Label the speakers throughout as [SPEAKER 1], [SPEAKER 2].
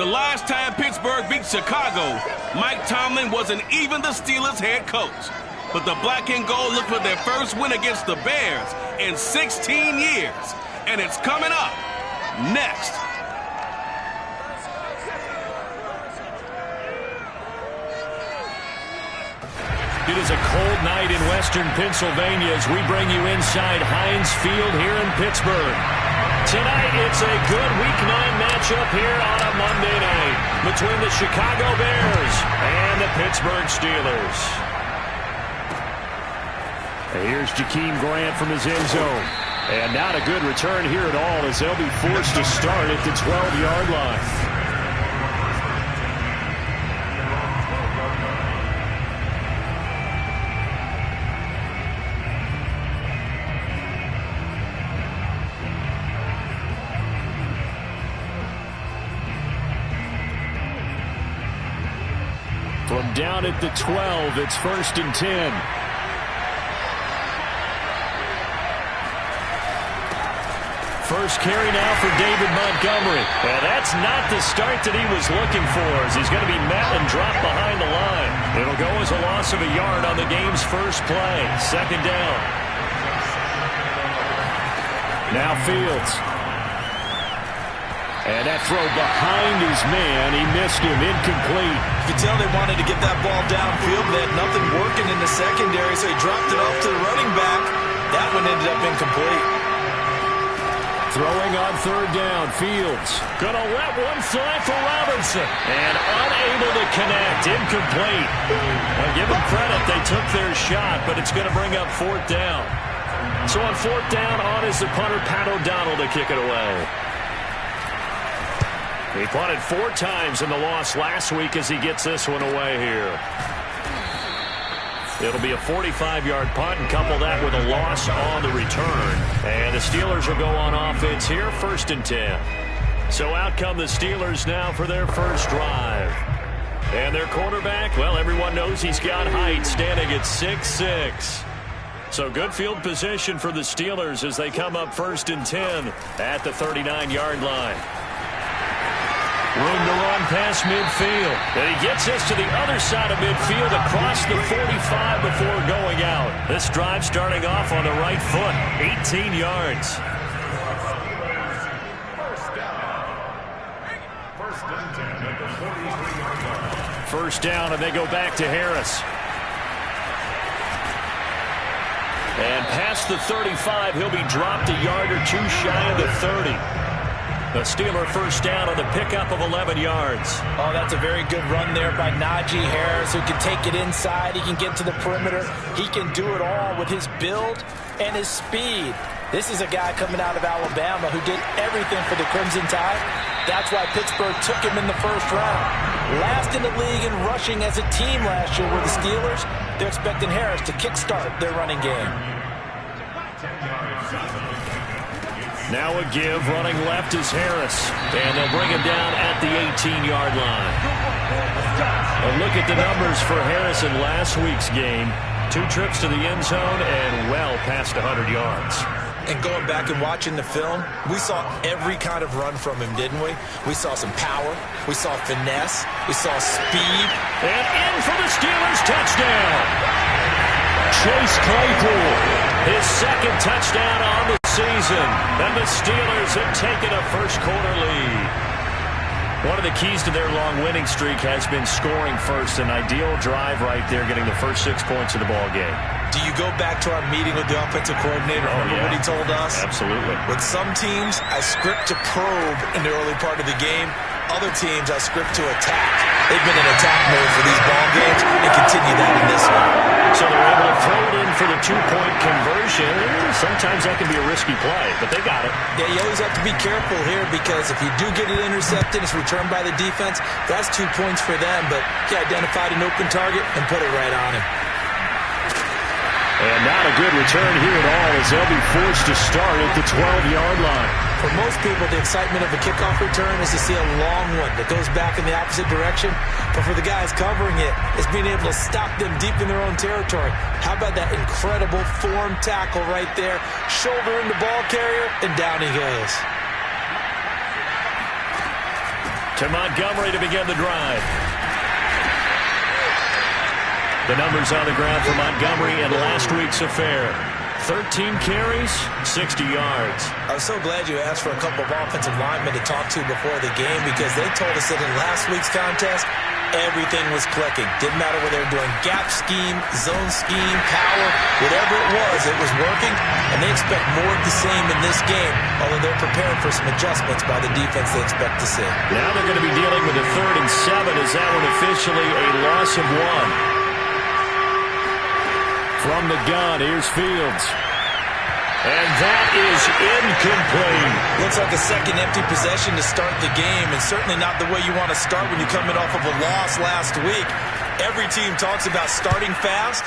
[SPEAKER 1] The last time Pittsburgh beat Chicago, Mike Tomlin wasn't even the Steelers' head coach. But the black and gold look for their first win against the Bears in 16 years. And it's coming up next.
[SPEAKER 2] It is a cold night in western Pennsylvania as we bring you inside Heinz Field here in Pittsburgh. Tonight, it's a good Week 9 matchup here on a Monday night between the Chicago Bears and the Pittsburgh Steelers. And here's Jakeem Grant from his end zone. And not a good return here at all as they'll be forced to start at the 12-yard line. From down at the 12, it's 1st and 10. First carry now for David Montgomery. And that's not the start that he was looking for, as he's going to be met and dropped behind the line. It'll go as a loss of a yard on the game's first play. 2nd down. Now Fields. And that throw behind his man, he missed him, incomplete.
[SPEAKER 3] You can tell they wanted to get that ball downfield. They had nothing working in the secondary, so he dropped it off to the running back. That one ended up incomplete.
[SPEAKER 2] Throwing on 3rd down, Fields. Gonna let one fly for Robinson. And unable to connect, incomplete. Well, give them credit, they took their shot, but it's gonna bring up 4th down. So on 4th down, on is the punter, Pat O'Donnell, to kick it away. He punted 4 times in the loss last week as he gets this one away here. It'll be a 45-yard punt, and couple that with a loss on the return. And the Steelers will go on offense here, 1st and 10. So out come the Steelers now for their first drive. And their quarterback, well, everyone knows he's got height, standing at 6'6". So good field position for the Steelers as they come up 1st and 10 at the 39-yard line. Room to run past midfield. And he gets this to the other side of midfield across the 45 before going out. This drive starting off on the right foot. 18 yards. First down, and they go back to Harris. And past the 35, he'll be dropped a yard or 2 shy of the 30. The Steeler first down on the pickup of 11 yards.
[SPEAKER 3] Oh, that's a very good run there by Najee Harris, who can take it inside. He can get to the perimeter. He can do it all with his build and his speed. This is a guy coming out of Alabama who did everything for the Crimson Tide. That's why Pittsburgh took him in the first round. Last in the league in rushing as a team last year were the Steelers. They're expecting Harris to kickstart their running game.
[SPEAKER 2] Now a give, running left is Harris. And they'll bring him down at the 18-yard line. A look at the numbers for Harris in last week's game. 2 trips to the end zone and well past 100 yards.
[SPEAKER 3] And going back and watching the film, we saw every kind of run from him, didn't we? We saw some power. We saw finesse. We saw speed.
[SPEAKER 2] And in for the Steelers' touchdown. Chase Claypool, his 2nd touchdown on the season. And the Steelers have taken a first-quarter lead. One of the keys to their long winning streak has been scoring first. An ideal drive right there, getting the first 6 points of the ball game.
[SPEAKER 3] Do you go back to our meeting with the offensive coordinator? Remember what he told us?
[SPEAKER 2] Absolutely.
[SPEAKER 3] With some teams, I script to probe in the early part of the game. Other teams, I script to attack. They've been in attack mode for these ball games and continue that in this one.
[SPEAKER 2] So they're able to throw it in for the 2-point conversion. Sometimes that can be a risky play, but they got it.
[SPEAKER 3] Yeah, you always have to be careful here because if you do get it intercepted, it's returned by the defense. That's 2 points for them, but he identified an open target and put it right on him.
[SPEAKER 2] And not a good return here at all as they'll be forced to start at the 12-yard line.
[SPEAKER 3] For most people, the excitement of a kickoff return is to see a long one that goes back in the opposite direction. But for the guys covering it, it's being able to stop them deep in their own territory. How about that incredible form tackle right there? Shoulder in the ball carrier, and down he goes.
[SPEAKER 2] To Montgomery to begin the drive. The numbers on the ground for Montgomery in last week's affair. 13 carries, 60 yards.
[SPEAKER 3] I was so glad you asked for a couple of offensive linemen to talk to before the game because they told us that in last week's contest, everything was clicking. Didn't matter whether they were doing gap scheme, zone scheme, power, whatever it was working, and they expect more of the same in this game, although they're preparing for some adjustments by the defense they expect to see.
[SPEAKER 2] Now they're going to be dealing with a 3rd and 7. Is that one officially a loss of 1? From the gun, here's Fields. And that is incomplete.
[SPEAKER 3] Looks like a second empty possession to start the game, and certainly not the way you want to start when you're coming off of a loss last week. Every team talks about starting fast.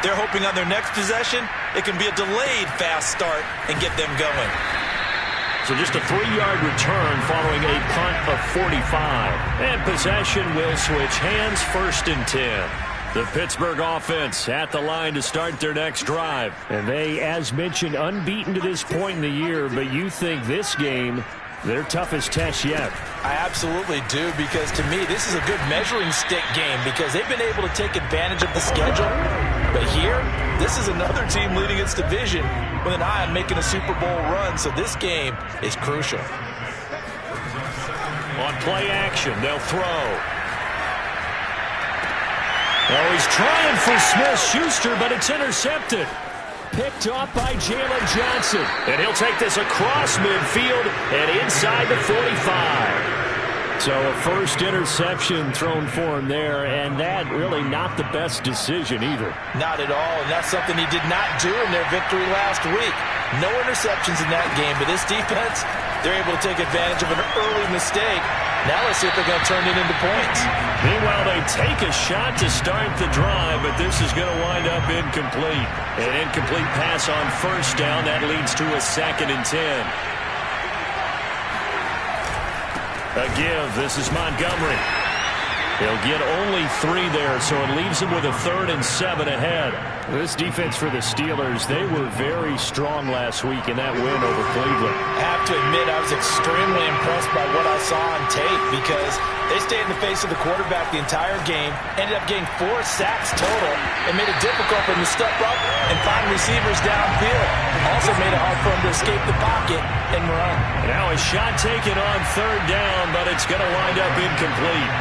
[SPEAKER 3] They're hoping on their next possession, it can be a delayed fast start and get them going.
[SPEAKER 2] So just a 3-yard return following a punt of 45. And possession will switch hands, 1st and 10. The Pittsburgh offense at the line to start their next drive. And they, as mentioned, unbeaten to this point in the year, but you think this game, their toughest test yet.
[SPEAKER 3] I absolutely do, because to me, this is a good measuring stick game because they've been able to take advantage of the schedule. But here, this is another team leading its division with an eye on making a Super Bowl run, so this game is crucial.
[SPEAKER 2] On play action, they'll throw. Oh, he's trying for Smith-Schuster, but it's intercepted. Picked off by Jalen Johnson. And he'll take this across midfield and inside the 45. So a first interception thrown for him there, and that really not the best decision either.
[SPEAKER 3] Not at all, and that's something he did not do in their victory last week. No interceptions in that game, but this defense, they're able to take advantage of an early mistake. Now let's see if they're going to turn it into points.
[SPEAKER 2] Meanwhile, they take a shot to start the drive, but this is going to wind up incomplete. An incomplete pass on 1st down. That leads to a 2nd and 10. A give. This is Montgomery. He'll get only 3 there, so it leaves him with a 3rd and 7 ahead. This defense for the Steelers, they were very strong last week in that win over Cleveland.
[SPEAKER 3] I have to admit, I was extremely impressed by what I saw on tape because they stayed in the face of the quarterback the entire game, ended up getting 4 sacks total, and made it difficult for them to step up and find receivers downfield. Also made it hard for them to escape the pocket and run.
[SPEAKER 2] Now a shot taken on 3rd down, but it's going to wind up incomplete.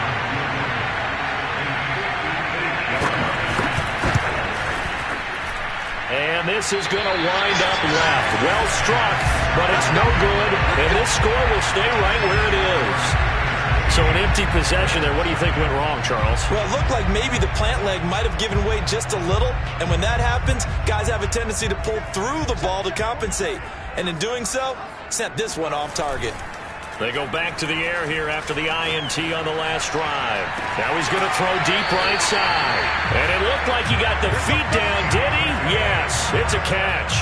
[SPEAKER 2] And this is going to wind up left. Well struck, but it's no good. And this score will stay right where it is. So an empty possession there. What do you think went wrong, Charles?
[SPEAKER 3] Well, it looked like maybe the plant leg might have given way just a little. And when that happens, guys have a tendency to pull through the ball to compensate. And in doing so, sent this one off target.
[SPEAKER 2] They go back to the air here after the INT on the last drive. Now he's going to throw deep right side. And it looked like he got the feet down, did he? Yes, it's a catch.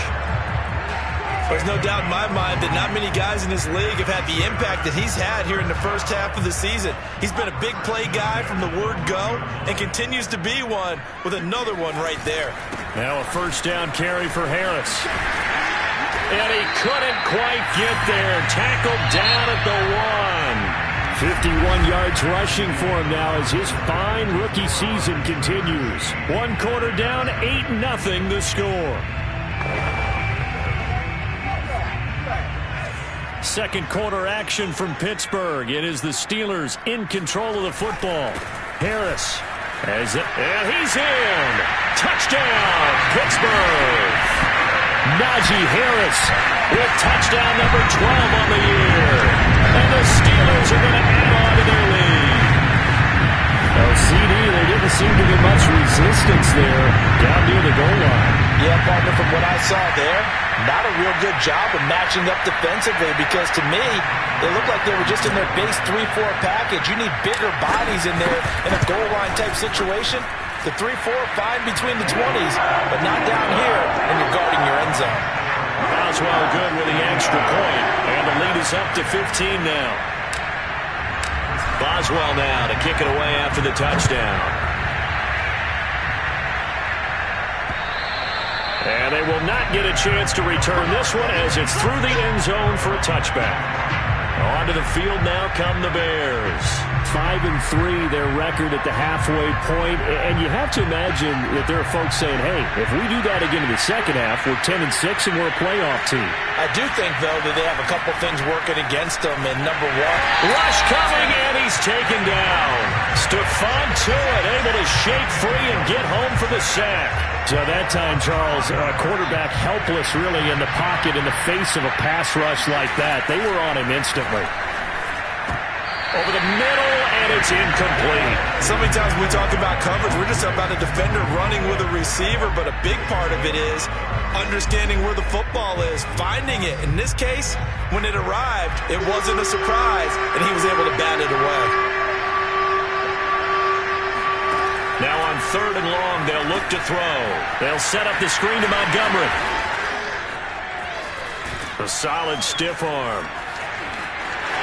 [SPEAKER 3] There's no doubt in my mind that not many guys in this league have had the impact that he's had here in the first half of the season. He's been a big play guy from the word go and continues to be one with another one right there.
[SPEAKER 2] Now a 1st down carry for Harris. And he couldn't quite get there. Tackled down at the 1. 51 yards rushing for him now as his fine rookie season continues. 1 quarter down, 8-0 the score. Second quarter action from Pittsburgh. It is the Steelers in control of the football. Harris has it, and he's in. Touchdown, Pittsburgh. Najee Harris with touchdown number 12 on the year. And the Steelers are going to add on to their lead. Well, CD, there didn't seem to be much resistance there down near the goal line.
[SPEAKER 3] Yeah, partner, from what I saw there, not a real good job of matching up defensively because to me, they looked like they were just in their base 3-4 package. You need bigger bodies in there in a goal line type situation. The 3-4 fine between the 20s, but not down here when you're guarding your end zone.
[SPEAKER 2] Boswell good with the extra point, and the lead is up to 15 now. Boswell now to kick it away after the touchdown. And they will not get a chance to return this one as it's through the end zone for a touchback. Onto the field now come the Bears.
[SPEAKER 4] 5-3, their record at the halfway point. And you have to imagine that there are folks saying, hey, if we do that again in the second half, we're 10-6 and we're a playoff team.
[SPEAKER 3] I do think, though, that they have a couple things working against them. And number one,
[SPEAKER 2] rush coming, and he's taken down. Stephon Tuitt able to shake free and get home for the sack.
[SPEAKER 4] So that time, Charles, quarterback helpless really in the pocket in the face of a pass rush like that. They were on him instantly.
[SPEAKER 2] Over the middle, and it's incomplete.
[SPEAKER 3] So many times when we talk about coverage, we're just about a defender running with a receiver, but a big part of it is understanding where the football is, finding it. In this case, when it arrived, it wasn't a surprise, and he was able to bat it away.
[SPEAKER 2] Now on 3rd and long, they'll look to throw. They'll set up the screen to Montgomery. A solid stiff arm.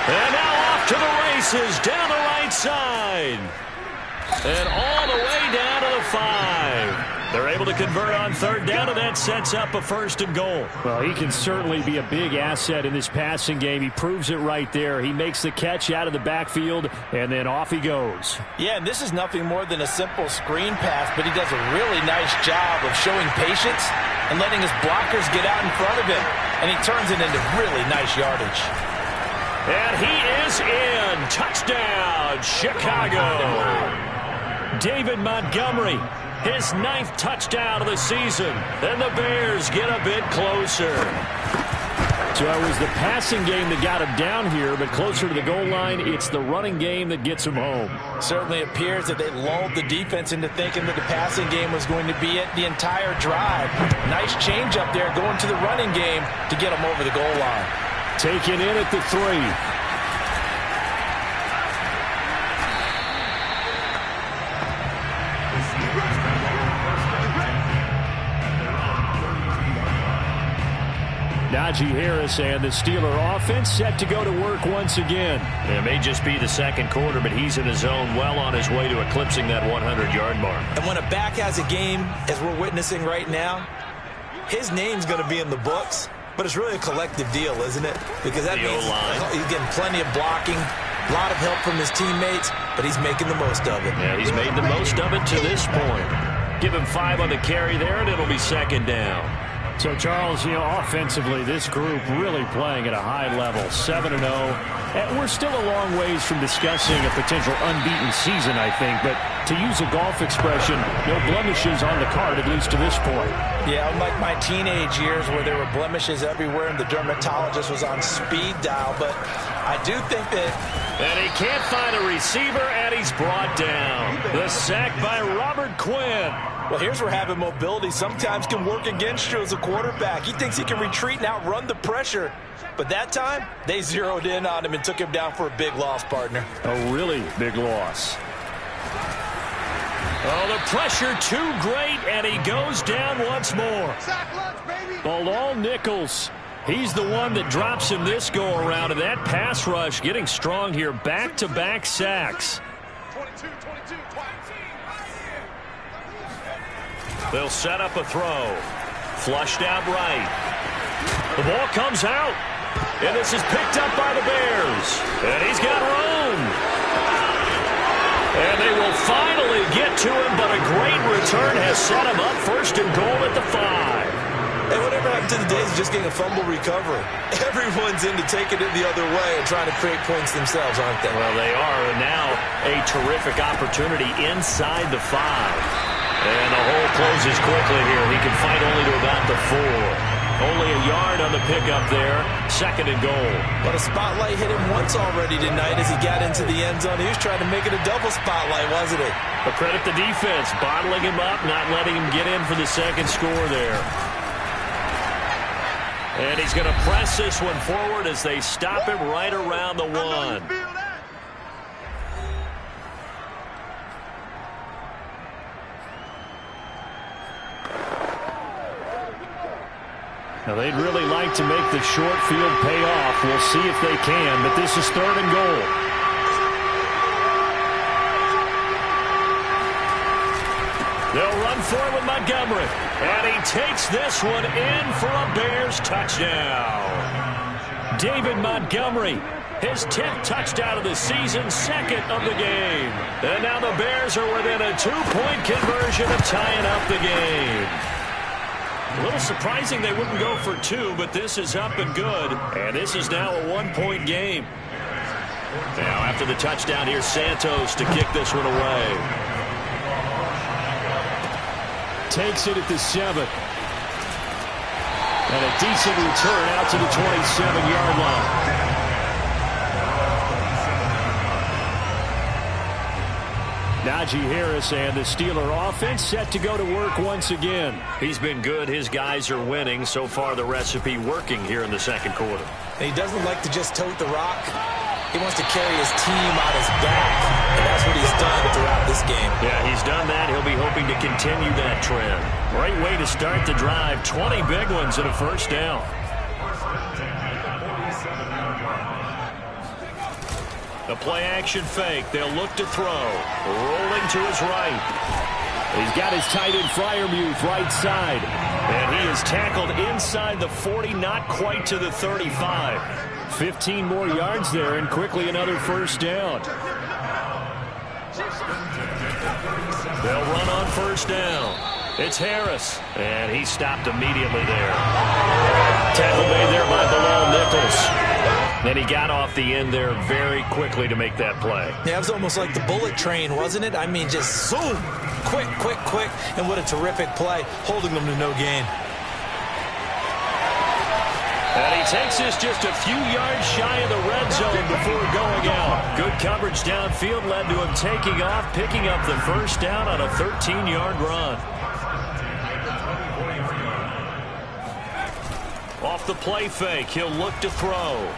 [SPEAKER 2] And now off to the races, down the right side. And all the way down to the 5. They're able to convert on 3rd down, and that sets up a 1st and goal.
[SPEAKER 4] Well, he can certainly be a big asset in this passing game. He proves it right there. He makes the catch out of the backfield, and then off he goes.
[SPEAKER 3] Yeah, and this is nothing more than a simple screen pass, but he does a really nice job of showing patience and letting his blockers get out in front of him. And he turns it into really nice yardage.
[SPEAKER 2] And he is in. Touchdown, Chicago. David Montgomery, his 9th touchdown of the season. And the Bears get a bit closer.
[SPEAKER 4] So it was the passing game that got him down here, but closer to the goal line, it's the running game that gets him home.
[SPEAKER 3] Certainly appears that they lulled the defense into thinking that the passing game was going to be it the entire drive. Nice change up there going to the running game to get him over the goal line.
[SPEAKER 4] Taken in at the 3. Najee Harris and the Steeler offense set to go to work once again.
[SPEAKER 2] It may just be the second quarter, but he's in his zone, well on his way to eclipsing that 100-yard mark.
[SPEAKER 3] And when a back has a game, as we're witnessing right now, his name's going to be in the books, but it's really a collective deal, isn't it? Because that means he's getting plenty of blocking, a lot of help from his teammates, but he's making the most of it.
[SPEAKER 2] Yeah, he's made the most of it to this point. Give him 5 on the carry there, and it'll be 2nd down.
[SPEAKER 4] So, Charles, offensively, this group really playing at a high level, 7-0. And we're still a long ways from discussing a potential unbeaten season, I think. But to use a golf expression, no blemishes on the card, at least to this point.
[SPEAKER 3] Yeah, unlike my teenage years where there were blemishes everywhere and the dermatologist was on speed dial. But I do think that...
[SPEAKER 2] And he can't find a receiver, and he's brought down. The sack by Robert Quinn.
[SPEAKER 3] Well, here's where having mobility sometimes can work against you as a quarterback. He thinks he can retreat and outrun the pressure. But that time, they zeroed in on him and took him down for a big loss, partner.
[SPEAKER 4] A really big loss.
[SPEAKER 2] Oh, the pressure too great, and he goes down once more.
[SPEAKER 4] Bilal Nichols. He's the one that drops him this go-around, and that pass rush getting strong here. Back-to-back sacks.
[SPEAKER 2] They'll set up a throw. Flushed out right. The ball comes out. And this is picked up by the Bears. And he's got room. And they will finally get to him, but a great return has set him up 1st and goal at the 5.
[SPEAKER 3] Hey, whatever happened to the days of just getting a fumble recovery? Everyone's into taking it the other way and trying to create points themselves, aren't they?
[SPEAKER 2] Well, they are. And now a terrific opportunity inside the 5. And the hole closes quickly here. He can fight only to about the 4. Only a yard on the pickup there. 2nd and goal.
[SPEAKER 3] But a spotlight hit him once already tonight as he got into the end zone. He was trying to make it a double spotlight, wasn't he?
[SPEAKER 2] But credit the defense, bottling him up, not letting him get in for the 2nd score there. And he's going to press this one forward as they stop him right around the 1.
[SPEAKER 4] Now, they'd really like to make the short field pay off. We'll see if they can, but this is 3rd and goal.
[SPEAKER 2] They'll run for it with Montgomery. And he takes this one in for a Bears touchdown.
[SPEAKER 4] David Montgomery,
[SPEAKER 2] His 10th touchdown of the season, second of the game. And now the Bears are within a 2-point conversion of tying up the game. A little surprising they wouldn't go for 2, but this is up and good. And this is now a 1-point game. Now after the touchdown, here's Santos to kick this one away.
[SPEAKER 4] Takes it at the 7. And a decent return out to the 27-yard line. Najee Harris and the Steeler offense set to go to work once again.
[SPEAKER 2] He's been good. His guys are winning. So far, the recipe working here in the second quarter.
[SPEAKER 3] And he doesn't like to just tote the rock. He wants to carry his team on his back. And that's what he's done throughout this game.
[SPEAKER 2] Yeah, he's done that. He'll be hoping to continue that trend. Great way to start the drive. 20 big ones and a first down. A play-action fake. They'll look to throw. Rolling to his right.
[SPEAKER 4] He's got his tight end Freiermuth right side.
[SPEAKER 2] And he is tackled inside the 40, not quite to the 35.
[SPEAKER 4] 15 more yards there, and quickly another first down.
[SPEAKER 2] They'll run on first down. It's Harris. And he stopped immediately there. Tackle made there by Bilal Nichols. And he got off the end there very quickly to make that play.
[SPEAKER 3] Yeah, it was almost like the bullet train, wasn't it? I mean, just zoom. Quick, quick, quick. And what a terrific play, holding them to no gain.
[SPEAKER 2] And he takes this just a few yards shy of the red zone before going out. Good coverage downfield led to him taking off, picking up the first down on a 13-yard run. Off the play fake, he'll look to throw.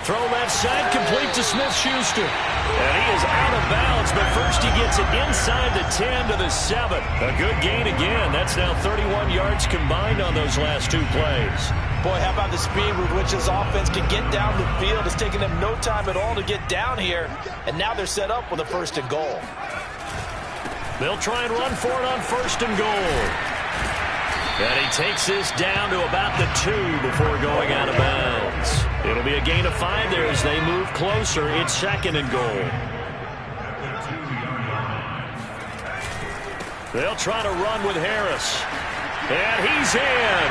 [SPEAKER 2] Throw left side, complete to Smith-Schuster. And he is out of bounds, but first he gets it inside the 10 to the 7. A good gain again. That's now 31 yards combined on those last two plays.
[SPEAKER 3] Boy, how about the speed with which this offense can get down the field? It's taken them no time at all to get down here. And now they're set up with a first and goal.
[SPEAKER 2] They'll try and run for it on first and goal. And he takes this down to about the 2 before going out of bounds. It'll be a gain of 5 there as they move closer. It's second and goal. They'll try to run with Harris. And he's in.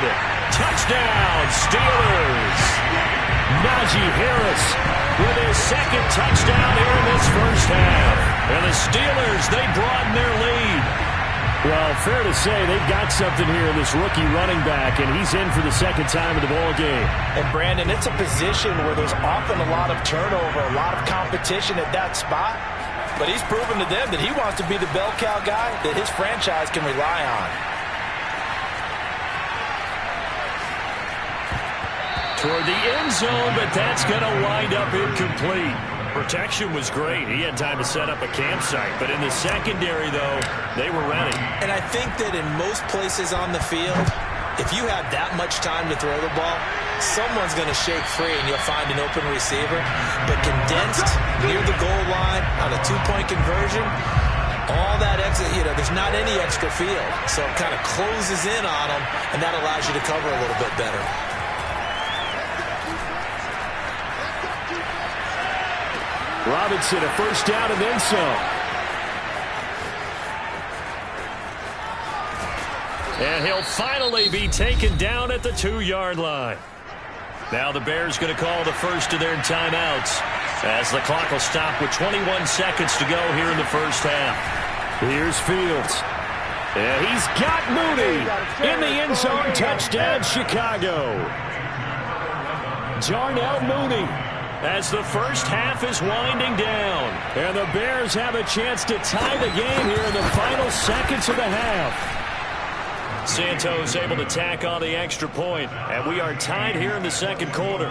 [SPEAKER 2] Touchdown, Steelers.
[SPEAKER 4] Najee Harris
[SPEAKER 2] with his second touchdown here in this first half. And the Steelers, they broaden their lead.
[SPEAKER 4] Well, fair to say they've got something here in this rookie running back, and he's in for the second time of the ball game.
[SPEAKER 3] And, Brandon, it's a position where there's often a lot of turnover, a lot of competition at that spot. But he's proven to them that he wants to be the bell cow guy that his franchise can rely on.
[SPEAKER 2] Toward the end zone, but that's going to wind up incomplete. Protection was great. He had time to set up a campsite. But in the secondary, though, they were ready.
[SPEAKER 3] And I think that in most places on the field, if you have that much time to throw the ball, someone's going to shake free and you'll find an open receiver. But condensed near the goal line on a 2-point conversion, all that exit, there's not any extra field. So it kind of closes in on them, and that allows you to cover a little bit better.
[SPEAKER 4] Robinson, a first down and then some.
[SPEAKER 2] And he'll finally be taken down at the 2-yard line. Now the Bears going to call the first of their timeouts as the clock will stop with 21 seconds to go here in the first half.
[SPEAKER 4] Here's Fields. And he's got Mooney in the end zone. Touchdown, Chicago. Darnell Mooney.
[SPEAKER 2] As the first half is winding down.
[SPEAKER 4] And the Bears have a chance to tie the game here in the final seconds of the half.
[SPEAKER 2] Santos able to tack on the extra point, and we are tied here in the second quarter.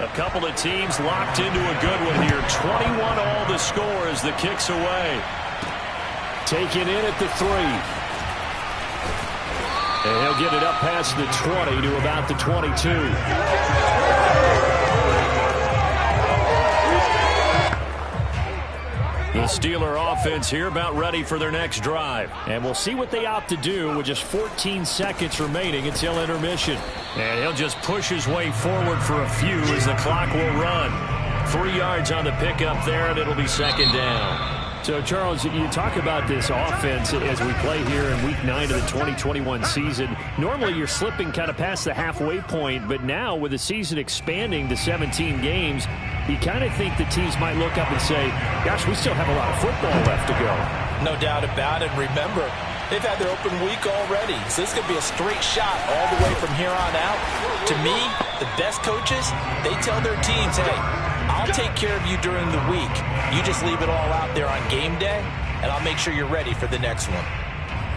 [SPEAKER 2] A couple of teams locked into a good one here. 21 all the score as the kick's away.
[SPEAKER 4] Taken in at the 3. And he'll get it up past the 20 to about the 22.
[SPEAKER 2] Steeler offense here about ready for their next drive.
[SPEAKER 4] And we'll see what they opt to do with just 14 seconds remaining until intermission.
[SPEAKER 2] And he'll just push his way forward for a few as the clock will run. 3 yards on the pickup there, and it'll be second down.
[SPEAKER 4] So, Charles, you talk about this offense as we play here in Week 9 of the 2021 season. Normally, you're slipping kind of past the halfway point, but now with the season expanding to 17 games, you kind of think the teams might look up and say, gosh, we still have a lot of football left to go.
[SPEAKER 3] No doubt about it. Remember, they've had their open week already, so this could be a straight shot all the way from here on out. To me, the best coaches, they tell their teams, hey, I'll take care of you during the week. You just leave it all out there on game day, and I'll make sure you're ready for the next one.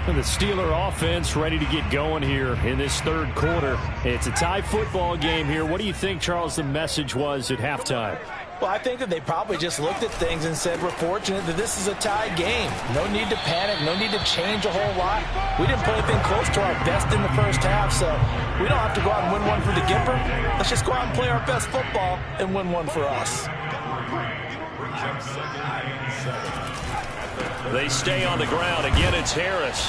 [SPEAKER 4] And the Steeler offense ready to get going here in this third quarter. It's a tie football game here. What do you think, Charles, the message was at halftime?
[SPEAKER 3] Well, I think that they probably just looked at things and said, we're fortunate that this is a tie game. No need to panic. No need to change a whole lot. We didn't put anything close to our best in the first half, so we don't have to go out and win one for the Gipper. Let's just go out and play our best football and win one for us.
[SPEAKER 2] They stay on the ground. Again, it's Harris.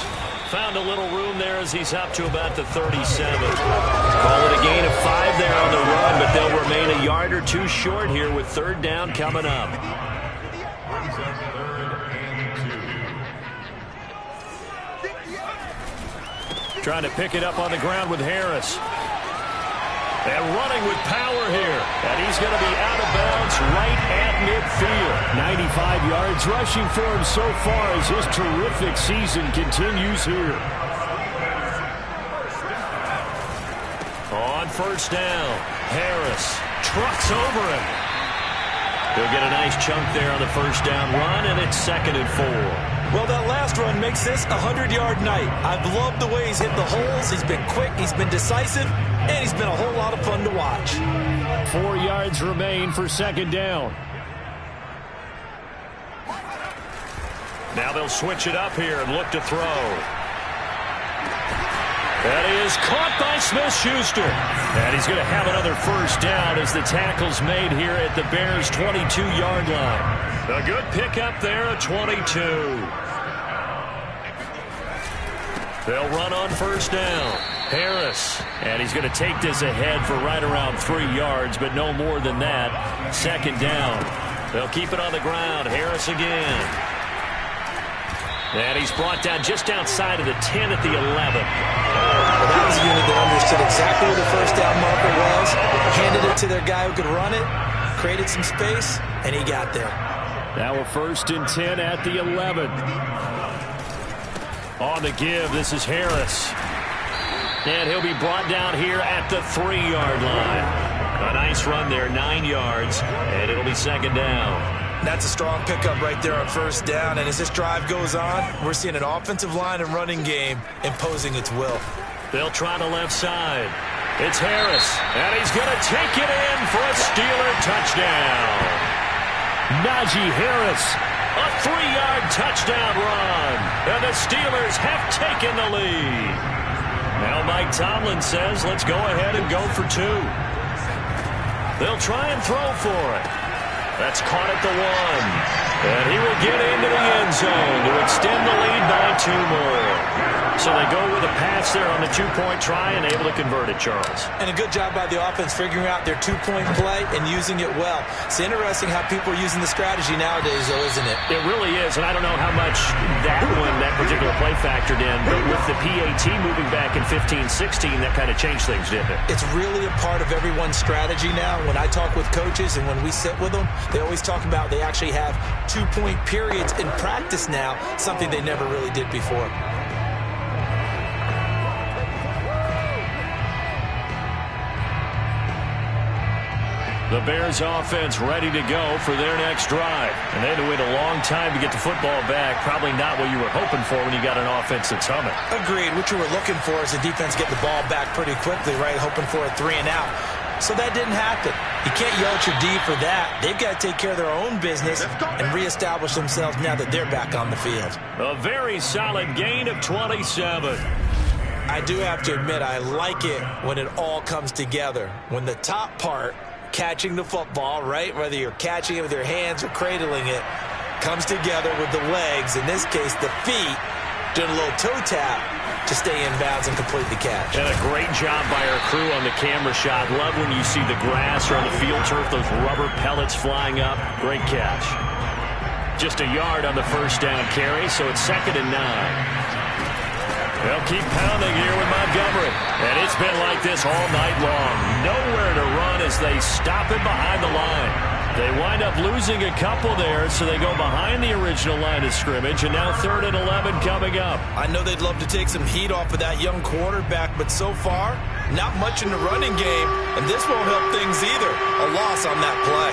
[SPEAKER 2] Found a little room there as he's up to about the 37. Call it a gain of 5 there on the run, but they'll remain a yard or two short here with third down coming up.
[SPEAKER 4] Trying to pick it up on the ground with Harris. And running with power here. And he's going to be out of bounds right at midfield. 95 yards rushing for him so far as his terrific season continues here.
[SPEAKER 2] On first down, Harris trucks over him. He'll get a nice chunk there on the first down run, and it's 2nd and 4.
[SPEAKER 3] Well, that last run makes this a 100-yard night. I've loved the way he's hit the holes. He's been quick. He's been decisive. And he's been a whole lot of fun to watch.
[SPEAKER 4] 4 yards remain for second down.
[SPEAKER 2] Now they'll switch it up here and look to throw. That is caught by Smith-Schuster.
[SPEAKER 4] And he's going to have another first down as the tackle's made here at the Bears' 22-yard line.
[SPEAKER 2] A good pickup there at 22. They'll run on first down. Harris.
[SPEAKER 4] And he's going to take this ahead for right around 3 yards, but no more than that. Second down.
[SPEAKER 2] They'll keep it on the ground. Harris again. And he's brought down just outside of the 10 at the 11.
[SPEAKER 3] Well, that was a unit that understood exactly where the first down marker was, handed it to their guy who could run it, created some space, and he got there.
[SPEAKER 4] Now we're 1st and 10 at the 11. On the give, this is Harris.
[SPEAKER 2] And he'll be brought down here at the 3-yard line. A nice run there, 9 yards, and it'll be second down.
[SPEAKER 3] That's a strong pickup right there on first down, and as this drive goes on, we're seeing an offensive line and running game imposing its will.
[SPEAKER 2] They'll try the left side. It's Harris, and he's going to take it in for a Steeler touchdown.
[SPEAKER 4] Najee Harris.
[SPEAKER 2] A 3-yard touchdown run, and the Steelers have taken the lead. Now Mike Tomlin says, let's go ahead and go for 2. They'll try and throw for it. That's caught at the 1. And he will get into the end zone to extend the lead by 2 more. So they go with a pass there on the 2-point try and able to convert it, Charles.
[SPEAKER 3] And a good job by the offense figuring out their 2-point play and using it well. It's interesting how people are using the strategy nowadays, though, isn't it?
[SPEAKER 2] It really is, and I don't know how much that particular play factored in, but with the PAT moving back in 15-16, that kind of changed things, didn't it?
[SPEAKER 3] It's really a part of everyone's strategy now. When I talk with coaches and when we sit with them, they always talk about they actually have 2-point periods in practice now, something they never really did before.
[SPEAKER 2] The Bears offense ready to go for their next drive. And they had to wait a long time to get the football back. Probably not what you were hoping for when you got an offense that's humming.
[SPEAKER 3] Agreed. What you were looking for is the defense get the ball back pretty quickly, right? Hoping for a 3 and out. So that didn't happen. You can't yell at your D for that. They've got to take care of their own business and reestablish themselves now that they're back on the field.
[SPEAKER 2] A very solid gain of 27.
[SPEAKER 3] I do have to admit, I like it when it all comes together. When the top part, catching the football, right? Whether you're catching it with your hands or cradling it, comes together with the legs, in this case the feet, doing a little toe tap to stay in bounds and complete the catch.
[SPEAKER 2] And a great job by our crew on the camera shot. Love when you see the grass or on the field turf, those rubber pellets flying up. Great catch. Just a yard on the first down carry, so it's 2nd and 9. They'll keep pounding here with Montgomery. And it's been like this all night long. Nowhere to run as they stop him behind the line. They wind up losing a couple there, so they go behind the original line of scrimmage, and now 3rd and 11 coming up.
[SPEAKER 3] I know they'd love to take some heat off of that young quarterback, but so far, not much in the running game, and this won't help things either. A loss on that play.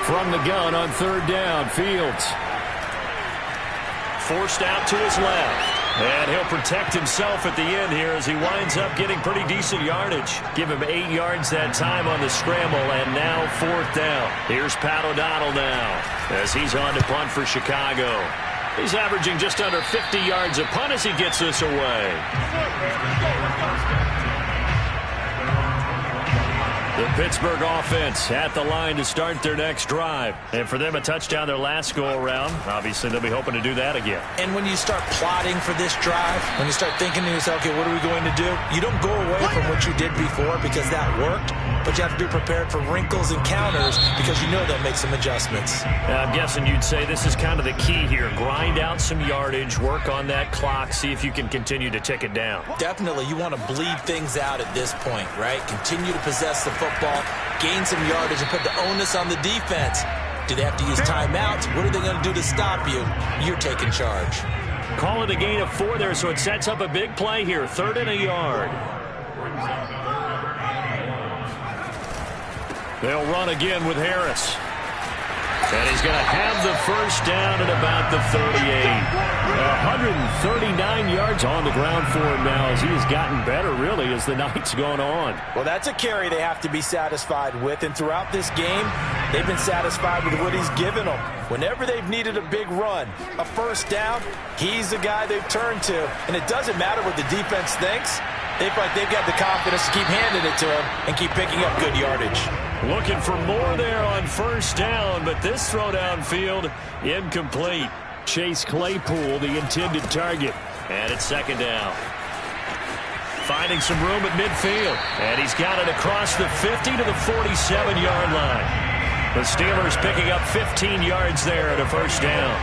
[SPEAKER 4] From the gun on 3rd down, Fields.
[SPEAKER 2] Forced out to his left. And he'll protect himself at the end here as he winds up getting pretty decent yardage. Give him 8 yards that time on the scramble, and now 4th down. Here's Pat O'Donnell now as he's on to punt for Chicago. He's averaging just under 50 yards a punt as he gets this away. The Pittsburgh offense at the line to start their next drive. And for them, a touchdown their last go-around. Obviously, they'll be hoping to do that again.
[SPEAKER 3] And when you start plotting for this drive, when you start thinking to yourself, okay, what are we going to do? You don't go away from what you did before because that worked, but you have to be prepared for wrinkles and counters because you know they'll make some adjustments.
[SPEAKER 2] I'm guessing you'd say this is kind of the key here. Grind out some yardage, work on that clock, see if you can continue to tick it down.
[SPEAKER 3] Definitely, you want to bleed things out at this point, right? Continue to possess the football, gain some yardage, and put the onus on the defense. Do they have to use timeouts? What are they going to do to stop you? You're taking charge.
[SPEAKER 2] Call it a gain of 4 there, so it sets up a big play here. 3rd and a yard. They'll run again with Harris. And he's going to have the first down at about the 38. 139 yards on the ground for him now as he has gotten better, really, as the night's gone on.
[SPEAKER 3] Well, that's a carry they have to be satisfied with. And throughout this game, they've been satisfied with what he's given them. Whenever they've needed a big run, a first down, he's the guy they've turned to. And it doesn't matter what the defense thinks. They feel like they've got the confidence to keep handing it to him and keep picking up good yardage.
[SPEAKER 2] Looking for more there on first down, but this throw downfield incomplete.
[SPEAKER 4] Chase Claypool, the intended target.
[SPEAKER 2] And it's 2nd down. Finding some room at midfield. And he's got it across the 50 to the 47-yard line. The Steelers picking up 15 yards there at a first down.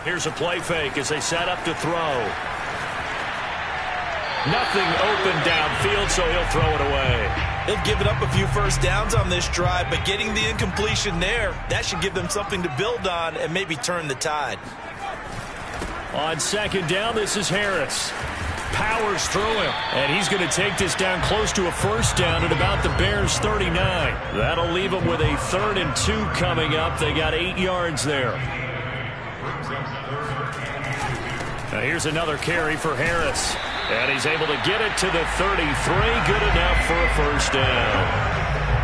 [SPEAKER 2] Here's a play fake as they set up to throw. Nothing open downfield, so he'll throw it away.
[SPEAKER 3] They've given up a few first downs on this drive, but getting the incompletion there, that should give them something to build on and maybe turn the tide.
[SPEAKER 2] On 2nd down, this is Harris. Powers through him, and he's going to take this down close to a first down at about the Bears' 39. That'll leave them with a 3rd and 2 coming up. They got 8 yards there. Now here's another carry for Harris. And he's able to get it to the 33. Good enough for a first down.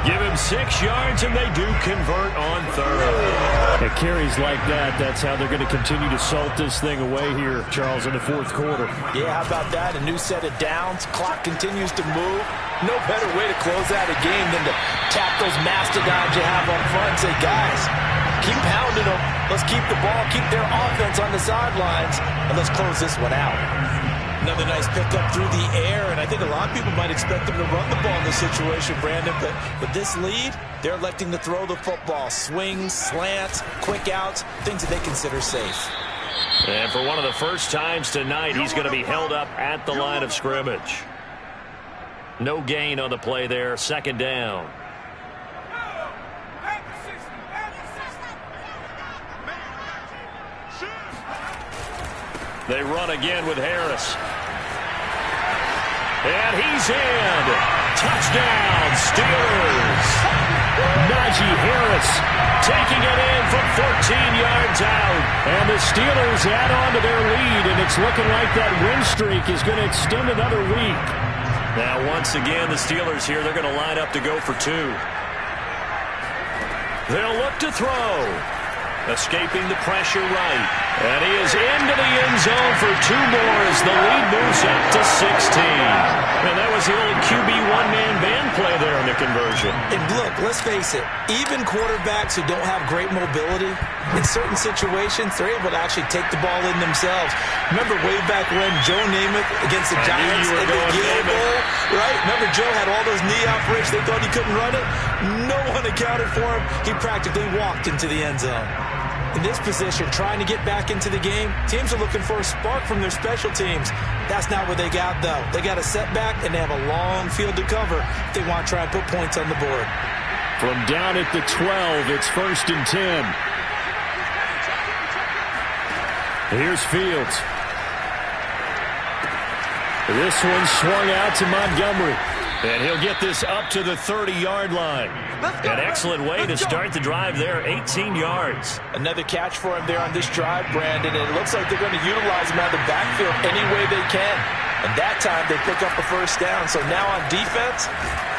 [SPEAKER 2] Give him 6 yards, and they do convert on 3rd.
[SPEAKER 4] It carries like that. That's how they're going to continue to salt this thing away here, Charles, in the 4th quarter.
[SPEAKER 3] Yeah, how about that? A new set of downs. Clock continues to move. No better way to close out a game than to tap those mastodons you have on front and say, guys, keep pounding them. Let's keep the ball, keep their offense on the sidelines, and let's close this one out. Another nice pickup through the air, and I think a lot of people might expect them to run the ball in this situation, Brandon, but with this lead, they're electing to throw the football. Swings, slants, quick outs, things that they consider safe.
[SPEAKER 2] And for one of the first times tonight, he's going to be held up at the line of scrimmage. No gain on the play there, 2nd down. They run again with Harris. And he's in. Touchdown, Steelers.
[SPEAKER 4] Najee Harris
[SPEAKER 2] taking it in from 14 yards out.
[SPEAKER 4] And the Steelers add on to their lead, and it's looking like that win streak is going to extend another week.
[SPEAKER 2] Now, once again, the Steelers here, they're going to line up to go for 2. They'll look to throw. Escaping the pressure right. And he is into the end zone for 2 more as the lead moves up to 16. And that was the old QB one-man band play there in the conversion.
[SPEAKER 3] And look, let's face it, even quarterbacks who don't have great mobility, in certain situations, they're able to actually take the ball in themselves. Remember way back when Joe Namath against the Giants in the Yale Bowl, right? Remember Joe had all those knee operations. They thought he couldn't run it. No one accounted for him. He practically walked into the end zone. In this position, trying to get back into the game, teams are looking for a spark from their special teams. That's not what they got, though. They got a setback, and they have a long field to cover if they want to try and put points on the board.
[SPEAKER 4] From down at the 12, it's 1st and 10. Here's Fields. This one swung out to Montgomery.
[SPEAKER 2] And he'll get this up to the 30-yard line. An excellent way to start the drive there, 18 yards.
[SPEAKER 3] Another catch for him there on this drive, Brandon, and it looks like they're going to utilize him out of the backfield any way they can. And that time they pick up a first down. So now on defense,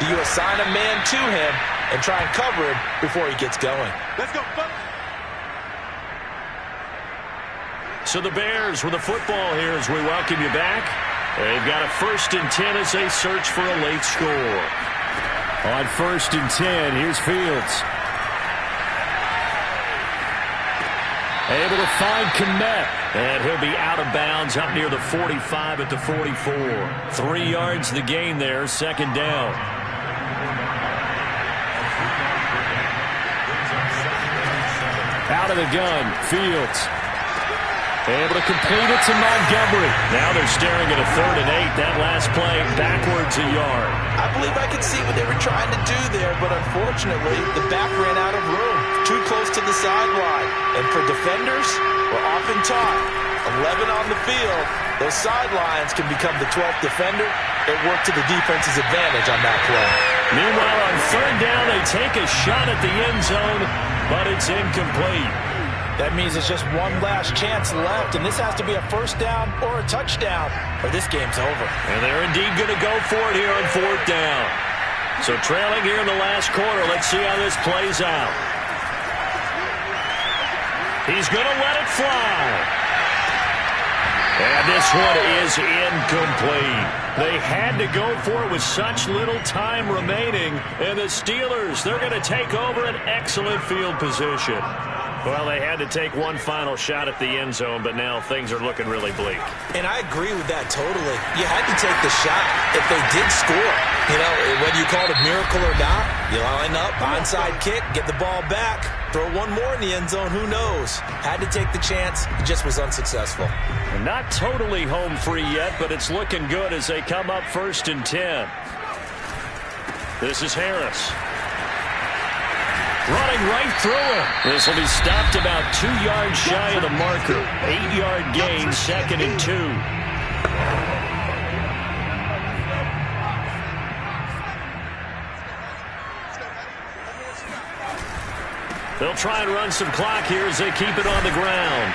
[SPEAKER 3] do you assign a man to him and try and cover him before he gets going?
[SPEAKER 1] Let's go.
[SPEAKER 2] So the Bears with a football here as we welcome you back. They've got a 1st and 10 as they search for a late score.
[SPEAKER 4] On 1st and 10, here's Fields. Able to find Kmet.
[SPEAKER 2] And he'll be out of bounds up near the 45 at the 44. 3 yards the gain there, 2nd down.
[SPEAKER 4] Out of the gun, Fields. Able to complete it to Montgomery.
[SPEAKER 2] Now they're staring at a 3rd and 8. That last play backwards a yard.
[SPEAKER 3] I believe I could see what they were trying to do there, but unfortunately, the back ran out of room. Too close to the sideline. And for defenders, we're often taught, 11 on the field, those sidelines can become the 12th defender. It worked to the defense's advantage on that play.
[SPEAKER 2] Meanwhile, on 3rd down, they take a shot at the end zone, but it's incomplete.
[SPEAKER 3] That means it's just one last chance left, and this has to be a first down or a touchdown, or this game's over.
[SPEAKER 2] And they're indeed going to go for it here on 4th down. So trailing here in the last quarter, let's see how this plays out. He's going to let it fly. And this one is incomplete. They had to go for it with such little time remaining, and the Steelers, they're going to take over an excellent field position. Well, they had to take one final shot at the end zone, but now things are looking really bleak.
[SPEAKER 3] And I agree with that totally. You had to take the shot if they did score. You know, whether you call it a miracle or not, you line up, onside kick, get the ball back, throw one more in the end zone, who knows? Had to take the chance, it just was unsuccessful.
[SPEAKER 2] Not totally home free yet, but it's looking good as they come up 1st and 10. This is Harris. Running right through him. This will be stopped about 2 yards shy of the marker. 8-yard gain, 2nd and 2. They'll try and run some clock here as they keep it on the ground.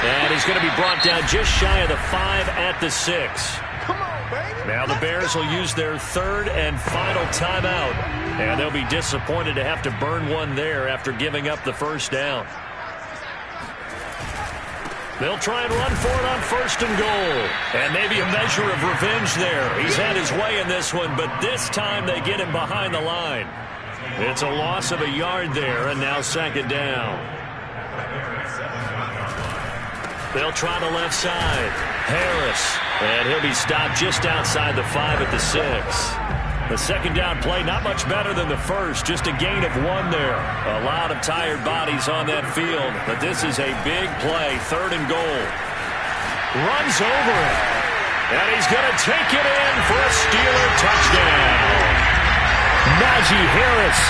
[SPEAKER 2] And he's going to be brought down just shy of the 5 at the 6. Now the Bears will use their 3rd and final timeout. And they'll be disappointed to have to burn one there after giving up the first down. They'll try and run for it on 1st and goal. And maybe a measure of revenge there. He's had his way in this one, but this time they get him behind the line. It's a loss of a yard there, and now 2nd down. They'll try the left side. Harris. And he'll be stopped just outside the 5 at the 6. The 2nd down play, not much better than the first. Just a gain of 1 there. A lot of tired bodies on that field. But this is a big play. 3rd and goal. Runs over it. And he's going to take it in for a Steeler touchdown.
[SPEAKER 4] Najee Harris.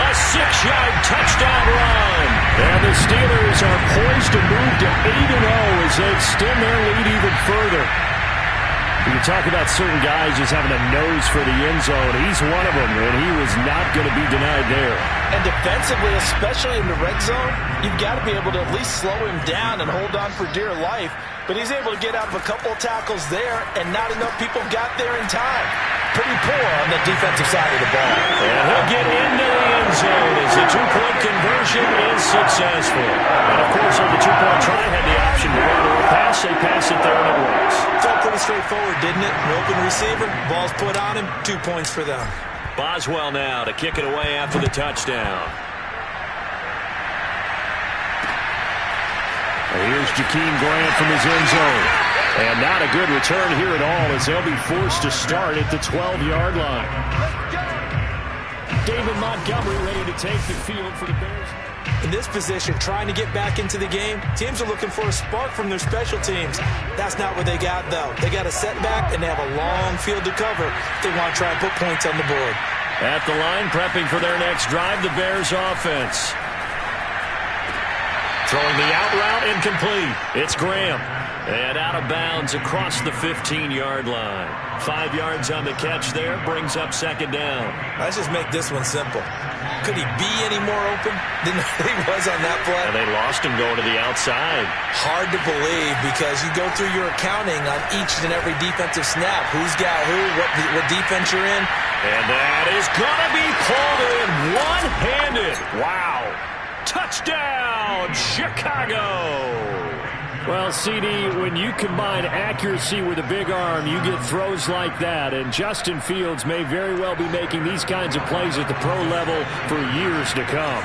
[SPEAKER 2] A 6-yard touchdown run.
[SPEAKER 4] And the Steelers are poised to move to 8-0 as they extend their lead even further. You talk about certain guys just having a nose for the end zone. He's one of them, and he was not going to be denied there.
[SPEAKER 3] And defensively, especially in the red zone, you've got to be able to at least slow him down and hold on for dear life. But he's able to get out of a couple of tackles there, and not enough people got there in time. Pretty poor on the defensive side of the ball.
[SPEAKER 2] And he'll get into the end zone as the 2-point conversion is successful. And, of course, on the 2-point try, had the option to run or pass. They pass it there, and it works.
[SPEAKER 3] Felt pretty straightforward, didn't it? An open receiver, ball's put on him, 2 points for them.
[SPEAKER 2] Boswell now to kick it away after the touchdown.
[SPEAKER 4] Here's Jakeem Grant from his end zone. And not a good return here at all as they'll be forced to start at the 12-yard line. David Montgomery ready to take the field for the Bears.
[SPEAKER 3] In this position, trying to get back into the game, teams are looking for a spark from their special teams. That's not what they got, though. They got a setback, and they have a long field to cover if they want to try and put points on the board.
[SPEAKER 2] At the line, prepping for their next drive, the Bears offense. Throwing the out route, incomplete. It's Graham. And out of bounds across the 15-yard line. 5 yards on the catch there, brings up second down.
[SPEAKER 3] Let's just make this one simple. Could he be any more open than he was on that play?
[SPEAKER 2] And they lost him going to the outside.
[SPEAKER 3] Hard to believe because you go through your accounting on each and every defensive snap. Who's got who, what defense you're in.
[SPEAKER 2] And that is going to be pulled in one-handed. Wow. Touchdown, Chicago.
[SPEAKER 4] Well, CD, when you combine accuracy with a big arm, you get throws like that. And Justin Fields may very well be making these kinds of plays at the pro level for years to come.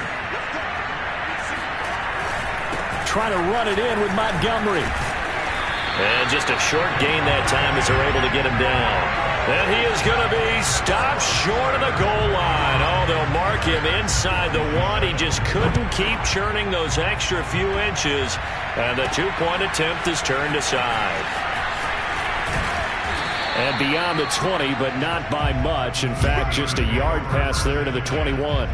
[SPEAKER 4] Trying to run it in with Montgomery.
[SPEAKER 2] And just a short gain that time as they're able to get him down. And he is going to be stopped short of the goal line. Oh, they'll mark him inside the one. He just couldn't keep churning those extra few inches. And the two-point attempt is turned aside.
[SPEAKER 4] And beyond the 20, but not by much. In fact, just a yard pass there to the 21.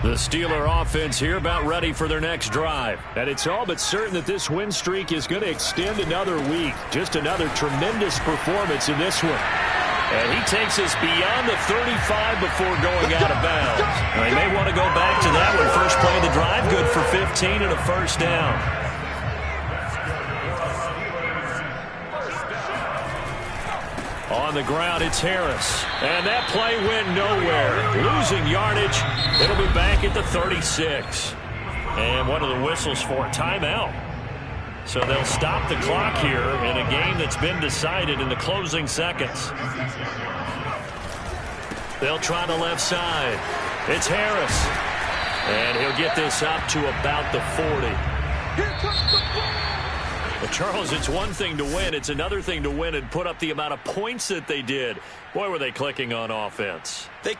[SPEAKER 2] The Steeler offense here about ready for their next drive.
[SPEAKER 4] And it's all but certain that this win streak is going to extend another week. Just another tremendous performance in this one.
[SPEAKER 2] And he takes us beyond the 35 before going out of bounds. Now, he may want to go back to that one. First play of the drive, good for 15 and a first down. On the ground, it's Harris. And that play went nowhere. Losing yardage. It'll be back at the 36. And what are the whistles for? Timeout. So they'll stop the clock here in a game that's been decided in the closing seconds. They'll try the left side. It's Harris. And he'll get this up to about the 40. Well, Charles, it's one thing to win. It's another thing to win and put up the amount of points that they did. Boy, were they clicking on offense.
[SPEAKER 3] They can't